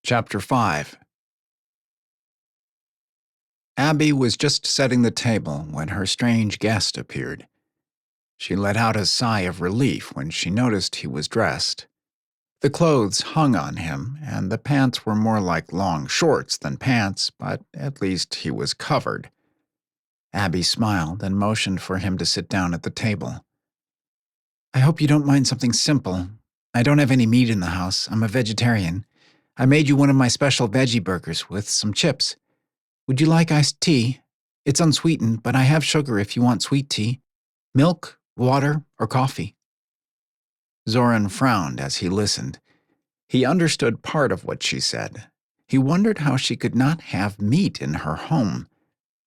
Chapter 5. Abby was just setting the table when her strange guest appeared. She let out a sigh of relief when she noticed he was dressed. The clothes hung on him, and the pants were more like long shorts than pants, but at least he was covered. Abby smiled and motioned for him to sit down at the table. "I hope you don't mind something simple. I don't have any meat in the house. I'm a vegetarian. I made you one of my special veggie burgers with some chips. Would you like iced tea? It's unsweetened, but I have sugar if you want sweet tea. Milk, water, or coffee?" Zoran frowned as he listened. He understood part of what she said. He wondered how she could not have meat in her home.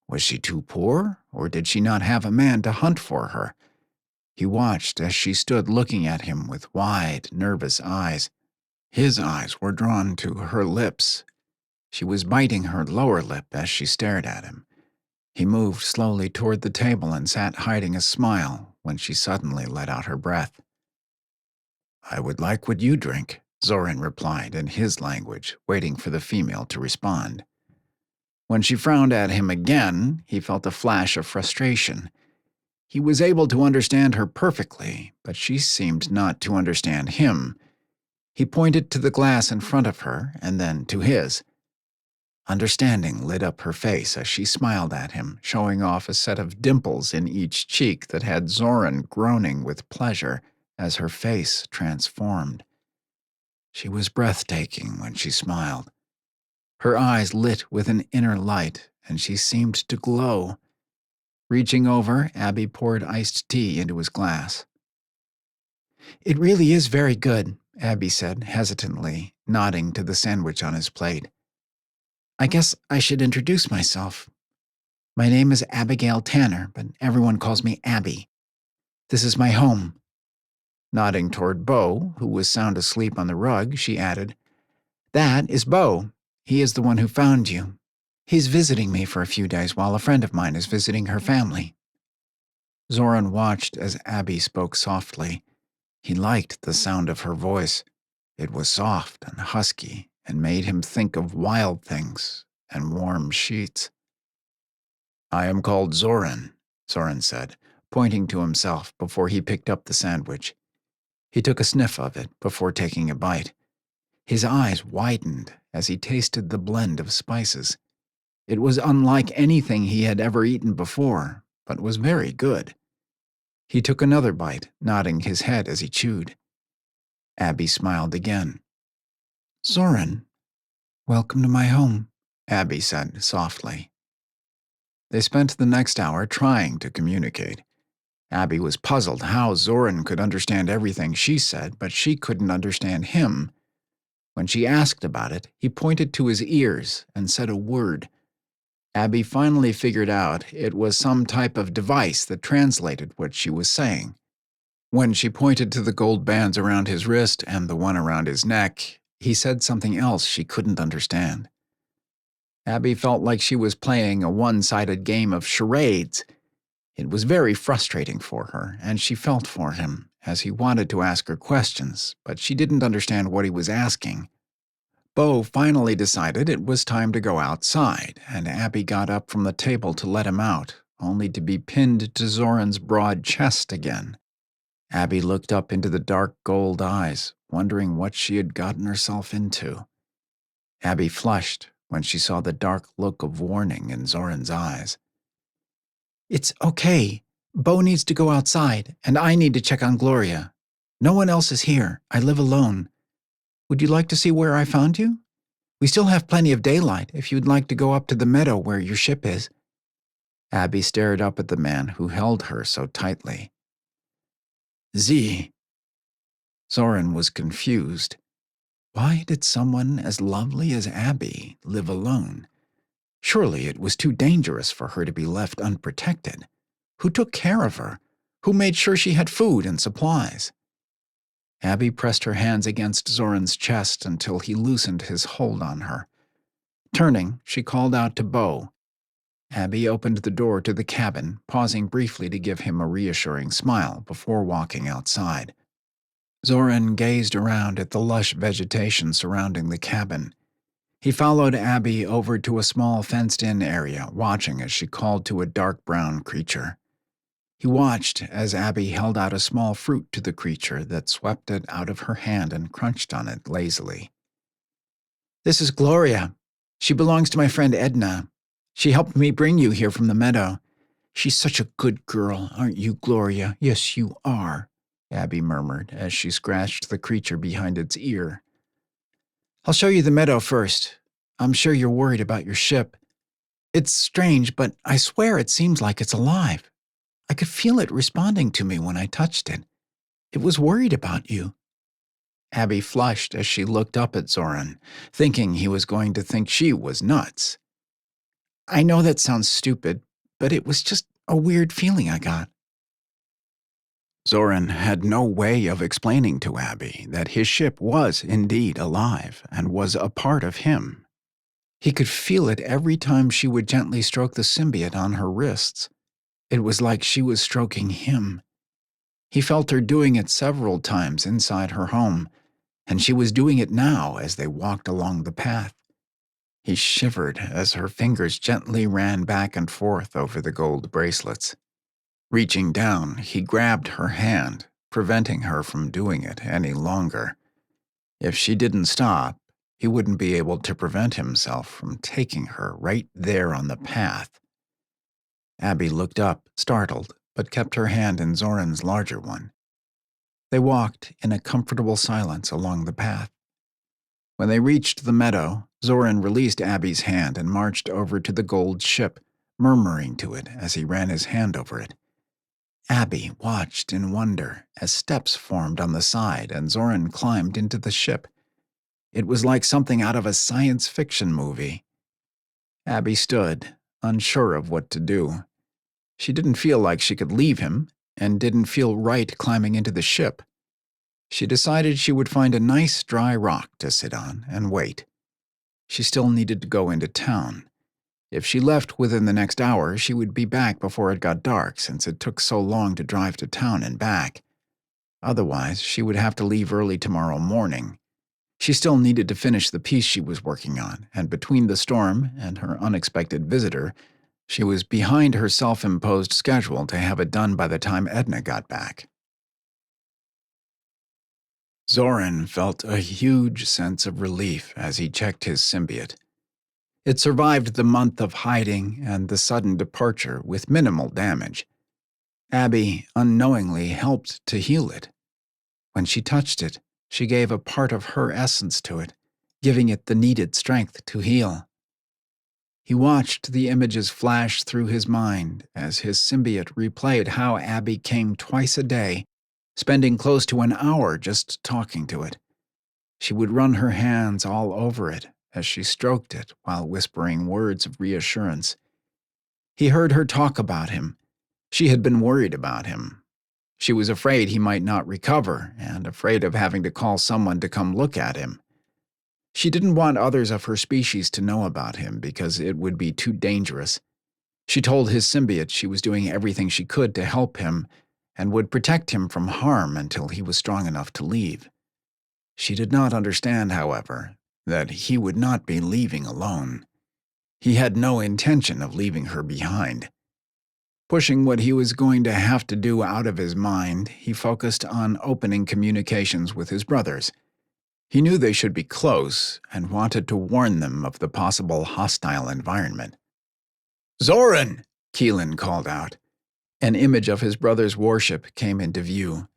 Was she too poor, or did she not have a man to hunt for her? He watched as she stood looking at him with wide, nervous eyes. His eyes were drawn to her lips. She was biting her lower lip as she stared at him. He moved slowly toward the table and sat hiding a smile when she suddenly let out her breath. "I would like what you drink," Zoran replied in his language, waiting for the female to respond. When she frowned at him again, he felt a flash of frustration. He was able to understand her perfectly, but she seemed not to understand him. He pointed to the glass in front of her and then to his. Understanding lit up her face as she smiled at him, showing off a set of dimples in each cheek that had Zoran groaning with pleasure as her face transformed. She was breathtaking when she smiled. Her eyes lit with an inner light, and she seemed to glow. Reaching over, Abby poured iced tea into his glass. "It really is very good," Abby said hesitantly, nodding to the sandwich on his plate. "I guess I should introduce myself. My name is Abigail Tanner, but everyone calls me Abby. This is my home." Nodding toward Bo, who was sound asleep on the rug, she added, "That is Bo. He is the one who found you. He's visiting me for a few days while a friend of mine is visiting her family." Zoran watched as Abby spoke softly. He liked the sound of her voice. It was soft and husky and made him think of wild things and warm sheets. "I am called Zoran," Zoran said, pointing to himself before he picked up the sandwich. He took a sniff of it before taking a bite. His eyes widened as he tasted the blend of spices. It was unlike anything he had ever eaten before, but was very good. He took another bite, nodding his head as he chewed. Abby smiled again. "Zoran, welcome to my home," Abby said softly. They spent the next hour trying to communicate. Abby was puzzled how Zoran could understand everything she said, but she couldn't understand him. When she asked about it, he pointed to his ears and said a word. Abby finally figured out it was some type of device that translated what she was saying. When she pointed to the gold bands around his wrist and the one around his neck, he said something else she couldn't understand. Abby felt like she was playing a one-sided game of charades. It was very frustrating for her, and she felt for him, as he wanted to ask her questions, but she didn't understand what he was asking. Bo finally decided it was time to go outside, and Abby got up from the table to let him out, only to be pinned to Zoran's broad chest again. Abby looked up into the dark gold eyes, wondering what she had gotten herself into. Abby flushed when she saw the dark look of warning in Zoran's eyes. "It's okay. Bo needs to go outside, and I need to check on Gloria. No one else is here. I live alone. Would you like to see where I found you? We still have plenty of daylight if you'd like to go up to the meadow where your ship is." Abby stared up at the man who held her so tightly. "Z." Zoran was confused. Why did someone as lovely as Abby live alone? Surely it was too dangerous for her to be left unprotected. Who took care of her? Who made sure she had food and supplies? Abby pressed her hands against Zoran's chest until he loosened his hold on her. Turning, she called out to Bo. Abby opened the door to the cabin, pausing briefly to give him a reassuring smile before walking outside. Zoran gazed around at the lush vegetation surrounding the cabin. He followed Abby over to a small fenced-in area, watching as she called to a dark brown creature. He watched as Abby held out a small fruit to the creature that swept it out of her hand and crunched on it lazily. "This is Gloria. She belongs to my friend Edna. She helped me bring you here from the meadow. She's such a good girl, aren't you, Gloria? Yes, you are," Abby murmured as she scratched the creature behind its ear. "I'll show you the meadow first. I'm sure you're worried about your ship. It's strange, but I swear it seems like it's alive. I could feel it responding to me when I touched it. It was worried about you." Abby flushed as she looked up at Zoran, thinking he was going to think she was nuts. "I know that sounds stupid, but it was just a weird feeling I got." Zoran had no way of explaining to Abby that his ship was indeed alive and was a part of him. He could feel it every time she would gently stroke the symbiote on her wrists. It was like she was stroking him. He felt her doing it several times inside her home, and she was doing it now as they walked along the path. He shivered as her fingers gently ran back and forth over the gold bracelets. Reaching down, he grabbed her hand, preventing her from doing it any longer. If she didn't stop, he wouldn't be able to prevent himself from taking her right there on the path. Abby looked up, startled, but kept her hand in Zoran's larger one. They walked in a comfortable silence along the path. When they reached the meadow, Zoran released Abby's hand and marched over to the gold ship, murmuring to it as he ran his hand over it. Abby watched in wonder as steps formed on the side and Zoran climbed into the ship. It was like something out of a science fiction movie. Abby stood, unsure of what to do. She didn't feel like she could leave him, and didn't feel right climbing into the ship. She decided she would find a nice dry rock to sit on and wait. She still needed to go into town. If she left within the next hour, she would be back before it got dark, since it took so long to drive to town and back. Otherwise, she would have to leave early tomorrow morning. She still needed to finish the piece she was working on, and between the storm and her unexpected visitor, she was behind her self-imposed schedule to have it done by the time Edna got back. Zoran felt a huge sense of relief as he checked his symbiote. It survived the month of hiding and the sudden departure with minimal damage. Abby unknowingly helped to heal it. When she touched it, she gave a part of her essence to it, giving it the needed strength to heal. He watched the images flash through his mind as his symbiote replayed how Abby came twice a day, spending close to an hour just talking to it. She would run her hands all over it as she stroked it while whispering words of reassurance. He heard her talk about him. She had been worried about him. She was afraid he might not recover and afraid of having to call someone to come look at him. She didn't want others of her species to know about him because it would be too dangerous. She told his symbiote she was doing everything she could to help him and would protect him from harm until he was strong enough to leave. She did not understand, however, that he would not be leaving alone. He had no intention of leaving her behind. Pushing what he was going to have to do out of his mind, he focused on opening communications with his brothers. He knew they should be close and wanted to warn them of the possible hostile environment. "Zoran!" Keelan called out. An image of his brother's warship came into view.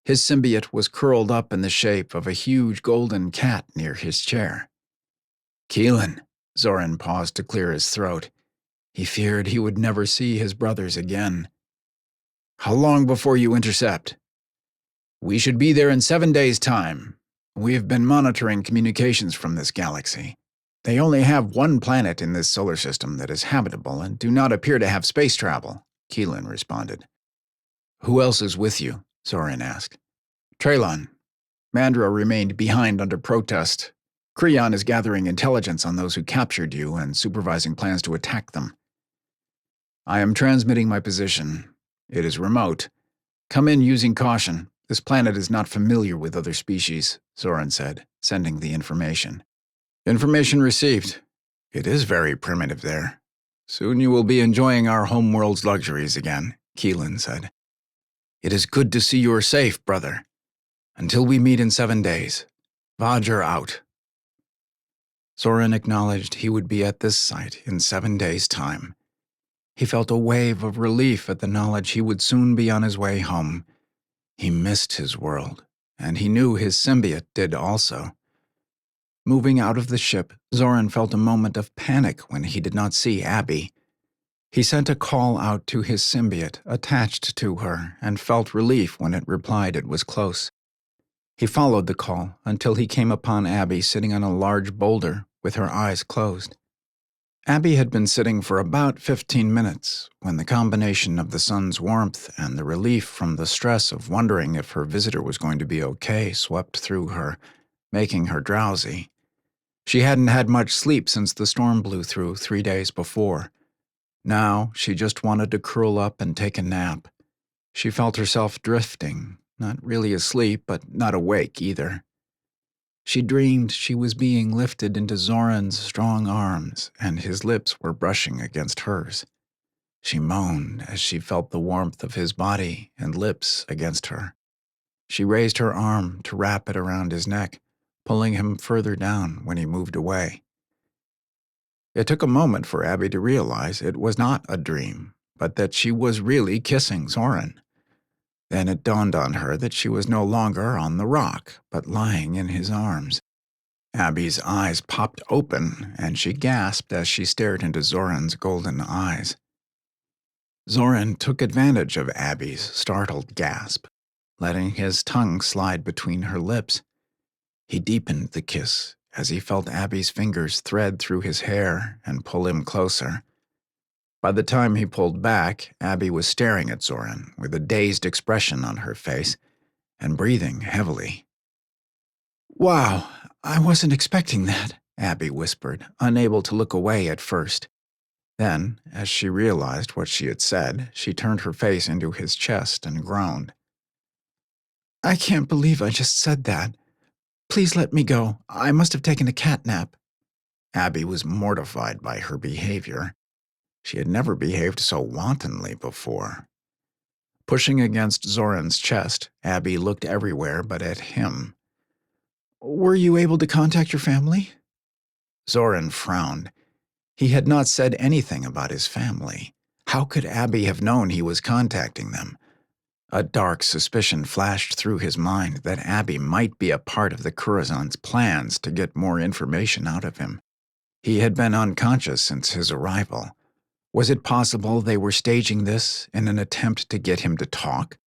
His symbiote was curled up in the shape of a huge golden cat near his chair. "Keelan," Zoran paused to clear his throat. He feared he would never see his brothers again. "How long before you intercept?" "We should be there in 7 days' time. We have been monitoring communications from this galaxy. They only have one planet in this solar system that is habitable and do not appear to have space travel," Keelan responded. "Who else is with you?" Zoran asked. "Traylon. Mandra remained behind under protest. Creon is gathering intelligence on those who captured you and supervising plans to attack them." "I am transmitting my position. It is remote. Come in using caution. This planet is not familiar with other species," Zoran said, sending the information. Information received. It is very primitive there. Soon you will be enjoying our homeworld's luxuries again, Keelan said. It is good to see you are safe, brother. Until we meet in 7 days. Vajra out. Zoran acknowledged he would be at this site in 7 days' time. He felt a wave of relief at the knowledge he would soon be on his way home. He missed his world, and he knew his symbiote did also. Moving out of the ship, Zoran felt a moment of panic when he did not see Abby. He sent a call out to his symbiote attached to her and felt relief when it replied it was close. He followed the call until he came upon Abby sitting on a large boulder with her eyes closed. Abby had been sitting for about 15 minutes when the combination of the sun's warmth and the relief from the stress of wondering if her visitor was going to be okay swept through her, making her drowsy. She hadn't had much sleep since the storm blew through 3 days before. Now she just wanted to curl up and take a nap. She felt herself drifting, not really asleep, but not awake either. She dreamed she was being lifted into Zoran's strong arms, and his lips were brushing against hers. She moaned as she felt the warmth of his body and lips against her. She raised her arm to wrap it around his neck, pulling him further down when he moved away. It took a moment for Abby to realize it was not a dream, but that she was really kissing Zoran. Then it dawned on her that she was no longer on the rock, but lying in his arms. Abby's eyes popped open, and she gasped as she stared into Zoran's golden eyes. Zoran took advantage of Abby's startled gasp, letting his tongue slide between her lips. He deepened the kiss as he felt Abby's fingers thread through his hair and pull him closer. By the time he pulled back, Abby was staring at Zoran with a dazed expression on her face and breathing heavily. "Wow, I wasn't expecting that," Abby whispered, unable to look away at first. Then, as she realized what she had said, she turned her face into his chest and groaned. "I can't believe I just said that. Please let me go. I must have taken a cat nap." Abby was mortified by her behavior. She had never behaved so wantonly before. Pushing against Zoran's chest, Abby looked everywhere but at him. "Were you able to contact your family?" Zoran frowned. He had not said anything about his family. How could Abby have known he was contacting them? A dark suspicion flashed through his mind that Abby might be a part of the Curazon's plans to get more information out of him. He had been unconscious since his arrival. Was it possible they were staging this in an attempt to get him to talk?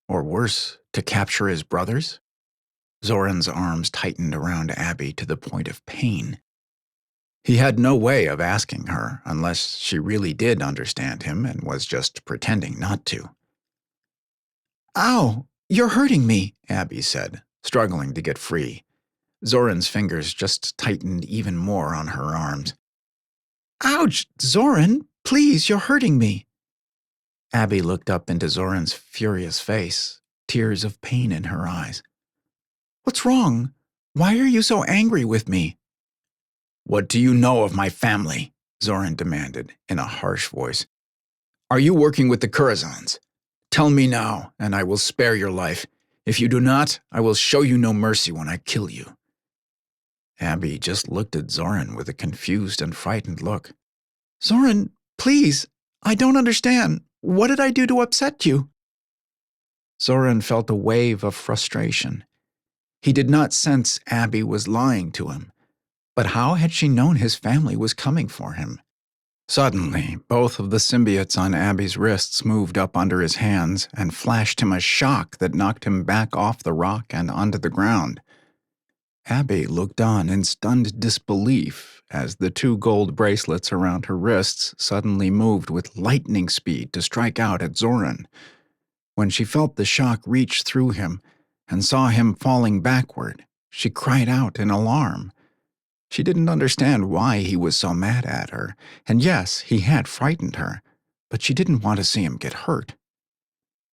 Or worse, to capture his brothers? Zoran's arms tightened around Abby to the point of pain. He had no way of asking her unless she really did understand him and was just pretending not to. "Ow, you're hurting me," Abby said, struggling to get free. Zoran's fingers just tightened even more on her arms. "Ouch, Zoran! Please, you're hurting me." Abby looked up into Zoran's furious face, tears of pain in her eyes. "What's wrong? Why are you so angry with me?" "What do you know of my family?" Zoran demanded in a harsh voice. "Are you working with the Curazons? Tell me now, and I will spare your life. If you do not, I will show you no mercy when I kill you." Abby just looked at Zoran with a confused and frightened look. "Zoran, please, I don't understand. What did I do to upset you?" Zoran felt a wave of frustration. He did not sense Abby was lying to him, but how had she known his family was coming for him? Suddenly, both of the symbiotes on Abby's wrists moved up under his hands and flashed him a shock that knocked him back off the rock and onto the ground. Abby looked on in stunned disbelief as the 2 gold bracelets around her wrists suddenly moved with lightning speed to strike out at Zoran. When she felt the shock reach through him and saw him falling backward, she cried out in alarm. She didn't understand why he was so mad at her, and yes, he had frightened her, but she didn't want to see him get hurt.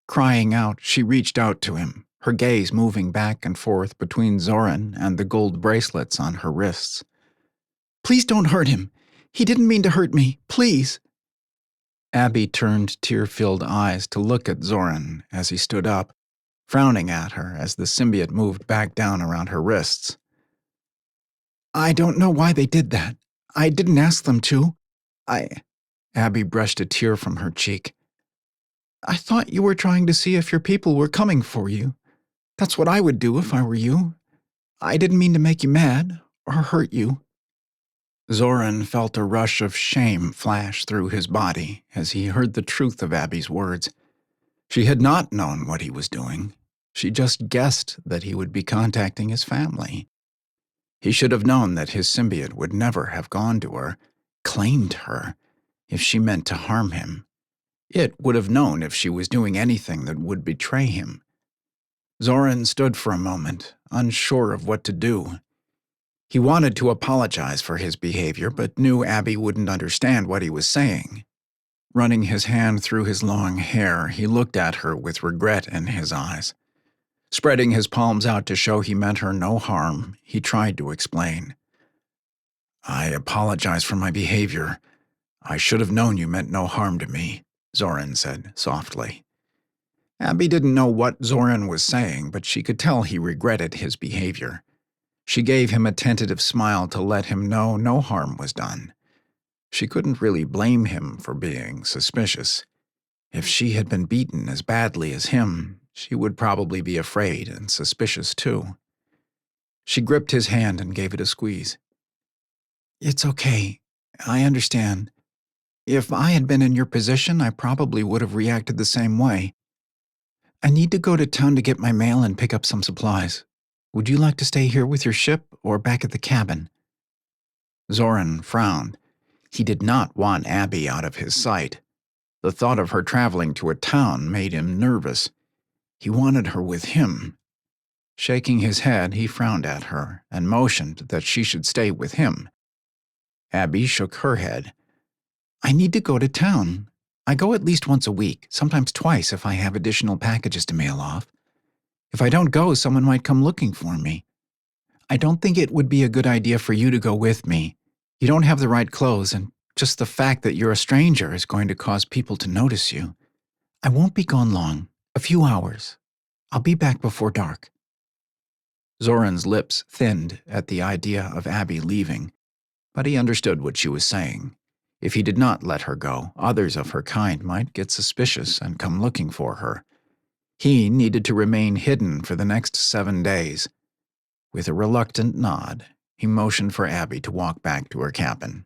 Crying out, she reached out to him, her gaze moving back and forth between Zoran and the gold bracelets on her wrists. Please don't hurt him. He didn't mean to hurt me. Please. Abby turned tear-filled eyes to look at Zoran as he stood up, frowning at her as the symbiote moved back down around her wrists. I don't know why they did that. I didn't ask them to. Abby brushed a tear from her cheek. I thought you were trying to see if your people were coming for you. That's what I would do if I were you. I didn't mean to make you mad or hurt you. Zoran felt a rush of shame flash through his body as he heard the truth of Abby's words. She had not known what he was doing. She just guessed that he would be contacting his family. He should have known that his symbiote would never have gone to her, claimed her, if she meant to harm him. It would have known if she was doing anything that would betray him. Zoran stood for a moment, unsure of what to do. He wanted to apologize for his behavior, but knew Abby wouldn't understand what he was saying. Running his hand through his long hair, he looked at her with regret in his eyes. Spreading his palms out to show he meant her no harm, he tried to explain. I apologize for my behavior. I should have known you meant no harm to me, Zoran said softly. Abby didn't know what Zoran was saying, but she could tell he regretted his behavior. She gave him a tentative smile to let him know no harm was done. She couldn't really blame him for being suspicious. If she had been beaten as badly as him, she would probably be afraid and suspicious too. She gripped his hand and gave it a squeeze. It's okay. I understand. If I had been in your position, I probably would have reacted the same way. I need to go to town to get my mail and pick up some supplies. Would you like to stay here with your ship or back at the cabin? Zoran frowned. He did not want Abby out of his sight. The thought of her traveling to a town made him nervous. He wanted her with him. Shaking his head, he frowned at her and motioned that she should stay with him. Abby shook her head. I need to go to town. I go at least once a week, sometimes twice if I have additional packages to mail off. If I don't go, someone might come looking for me. I don't think it would be a good idea for you to go with me. You don't have the right clothes, and just the fact that you're a stranger is going to cause people to notice you. I won't be gone long, a few hours. I'll be back before dark. Zoran's lips thinned at the idea of Abby leaving, but he understood what she was saying. If he did not let her go, others of her kind might get suspicious and come looking for her. He needed to remain hidden for the next 7 days. With a reluctant nod, he motioned for Abby to walk back to her cabin.